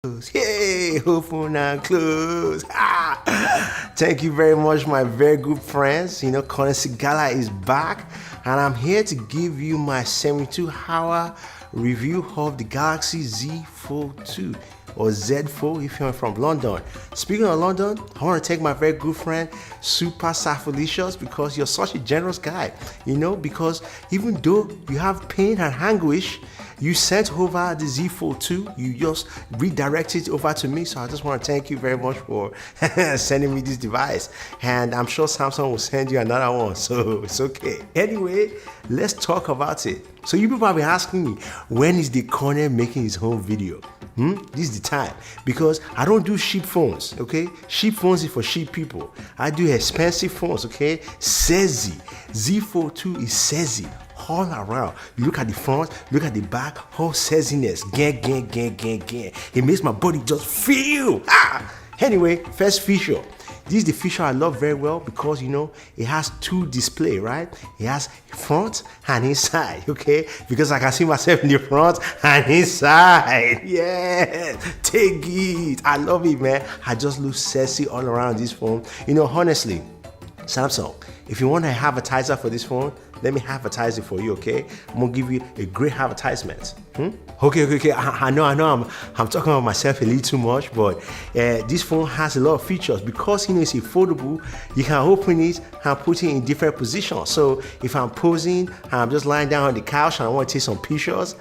Hey, hopeful now close. Thank you very much, my very good friends. Colin Singala is back, and I'm here to give you my 72-hour review of the Galaxy Z Fold 2 or Z Fold if you're from London. Speaking of London, I want to thank my very good friend Super Safalicious because you're such a generous guy. Because even though you have pain and anguish, you sent over the Z Fold 2, you just redirected it over to me. So I just want to thank you very much for sending me this device. And I'm sure Samsung will send you another one, so it's okay. Anyway, let's talk about it. So you people have been asking me, when is the corner making his home video? This is the time, because I don't do cheap phones, okay? Cheap phones is for cheap people. I do expensive phones, okay? Sexy. Z Fold 2 is sexy. All around. You look at the front, look at the back, whole sexiness. Gang. It makes my body just feel. Anyway, first feature. This is the feature I love very well because it has two display, right? It has front and inside, okay? Because I can see myself in the front and inside. Yeah, take it. I love it, man. I just look sexy all around this phone. Honestly, Samsung, if you want an advertiser for this phone, let me advertise it for you, okay? I'm gonna give you a great advertisement. Okay. I know I'm talking about myself a little too much, but this phone has a lot of features because it's a foldable. You can open it and put it in different positions. So if I'm posing and I'm just lying down on the couch and I want to take some pictures,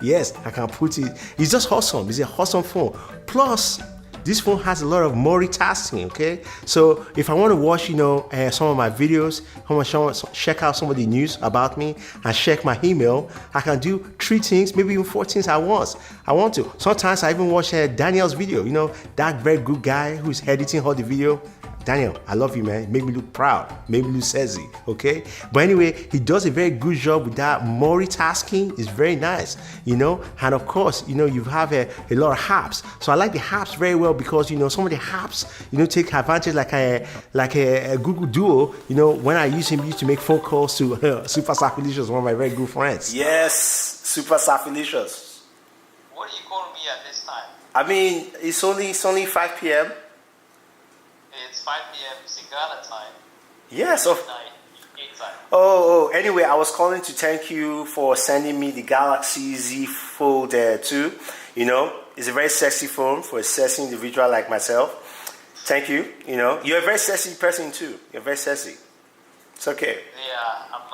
yes, I can put it. It's just awesome. It's a awesome phone. Plus, this phone has a lot of multitasking, okay? So if I want to watch, some of my videos, I want to check out some of the news about me and check my email, I can do 3 things, maybe even 4 things at once. I want to. Sometimes I even watch Daniel's video, that very good guy who's editing all the video. Daniel, I love you, man. Make me look proud. Make me look sexy, okay? But anyway, he does a very good job with that. Multitasking is very nice, And of course, you have a lot of apps. So I like the apps very well because, some of the apps, take advantage like a Google Duo. When I used to make phone calls to Super Safalicious, one of my very good friends. Yes, Super Safalicious. What are you calling me at this time? I mean, it's only 5 p.m. It's 5 p.m. Singala time. Yes. Time. Anyway, I was calling to thank you for sending me the Galaxy Z Fold 2. It's a very sexy phone for a sexy individual like myself. Thank you. You're a very sexy person too. You're very sexy. It's okay. Yeah, I'm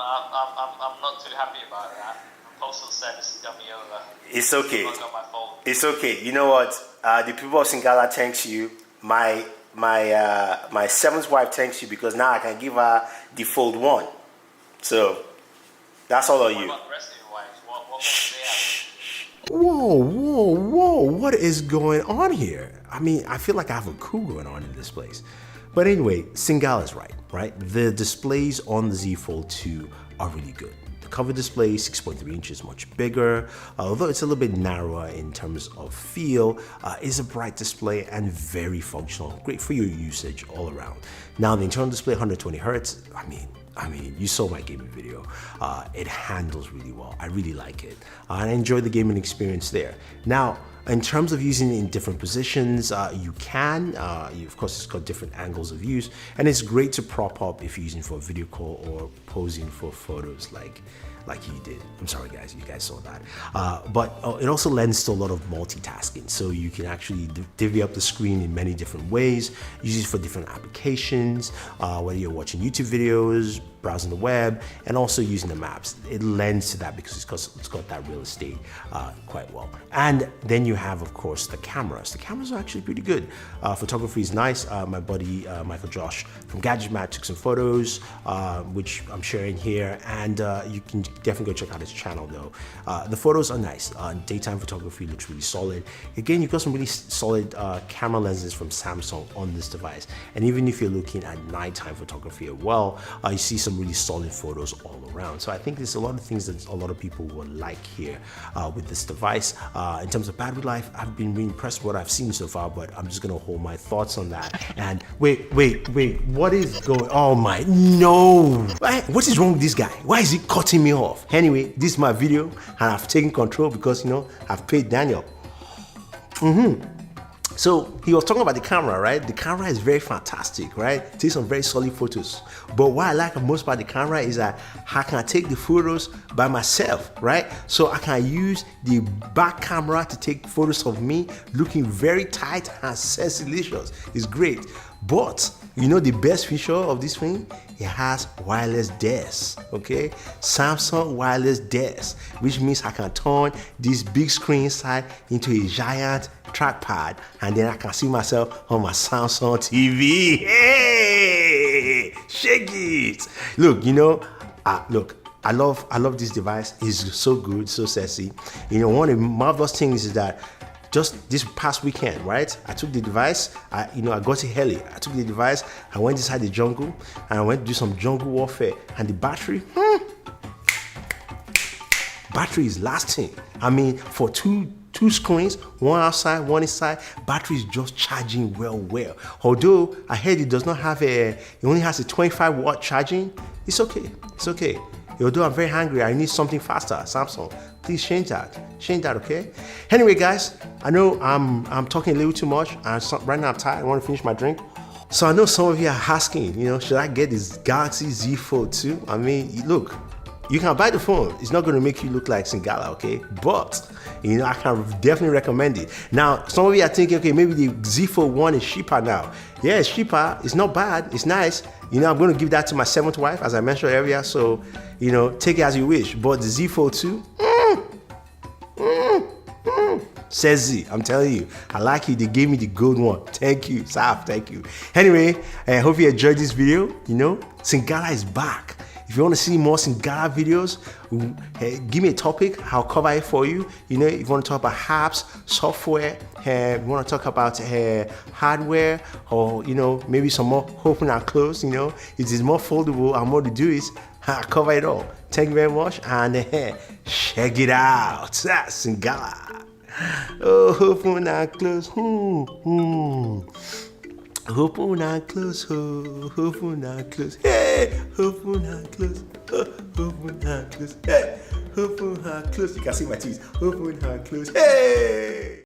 not too happy about that. Postal service got me over. It's okay. On my phone. It's okay. You know what? The people of Singala thanks you. My 7th wife thanks you because now I can give her the Fold 1. So that's all on you. What about the rest of your wives? What they have? Whoa, what is going on here? I mean, I feel like I have a coup going on in this place. But anyway, Singala is right? The displays on the Z Fold 2 are really good. The cover display, 6.3 inches, much bigger, although it's a little bit narrower in terms of feel, is a bright display and very functional, great for your usage all around. Now the internal display, 120 Hertz, I mean, you saw my gaming video. It handles really well. I really like it. I enjoy the gaming experience there. Now, in terms of using it in different positions, you can. Of course, it's got different angles of use, and it's great to prop up if you're using for a video call or posing for photos like you did. I'm sorry, guys, you guys saw that. But it also lends to a lot of multitasking, so you can actually divvy up the screen in many different ways, use it for different applications, whether you're watching YouTube videos, browsing the web, and also using the maps. It lends to that because it's got that real estate quite well. And then you have, of course, the cameras. The cameras are actually pretty good. Photography is nice. My buddy Michael Josh from Gadget Matt took some photos, which I'm sharing here, and you can definitely go check out his channel though. The photos are nice. Daytime photography looks really solid. Again, you've got some really solid camera lenses from Samsung on this device. And even if you're looking at nighttime photography as well, you see some really solid photos all around. So I think there's a lot of things that a lot of people will like here with this device. In terms of battery life, I've been really impressed with what I've seen so far, but I'm just gonna hold my thoughts on that. And wait, what is going on? Oh my, no! What is wrong with this guy? Why is he cutting me off? Anyway, this is my video, and I've taken control because, I've paid Daniel. So he was talking about the camera, right? The camera is very fantastic, right? Takes some very solid photos. But what I like most about the camera is that I can take the photos by myself, right? So I can use the back camera to take photos of me looking very tight and sexylicious. It's great. But you know the best feature of this thing? It has wireless DeS, okay? Samsung wireless DeS, which means I can turn this big screen side into a giant trackpad, and then I can see myself on my Samsung TV. Hey, shake it! Look, you know, I love this device. It's so good, so sexy. You know, one of the marvelous things is that just this past weekend, right? I took the device, I got it early. I took the device, I went inside the jungle, and I went to do some jungle warfare. And the battery is lasting. I mean, for two screens, one outside, one inside, battery is just charging well. Although I heard it does not have it only has a 25-watt charging. It's okay. Although I'm very hungry, I need something faster. Samsung, please change that, okay? Anyway, guys, I know I'm talking a little too much, and right now I'm tired. I want to finish my drink. So I know some of you are asking, you know, should I get this Galaxy Z Fold 2? I mean, look, you can buy the phone. It's not going to make you look like Singala, okay? But, you know, I can definitely recommend it. Now, some of you are thinking, okay, maybe the Z Fold 1 is cheaper now. Yeah, it's cheaper. It's not bad. It's nice. You know, I'm going to give that to my 7th wife, as I mentioned earlier. So, you know, take it as you wish. But the Z Fold 2, says Z, I'm telling you, I like it. They gave me the gold one. Thank you, Saf. Thank you. Anyway, I hope you enjoyed this video. You know, Singala is back. If you want to see more Singala videos, give me a topic. I'll cover it for you. You know, if you want to talk about apps, software, you want to talk about hardware, or, you know, maybe some more open and close, you know, it is more foldable and more to do is I'll cover it all. Thank you very much, and check it out. Singala. Oh, open and close. Open and close, open and close, hey, open and close, open and close, hey, open and close. You can see my teeth. Open and close, hey.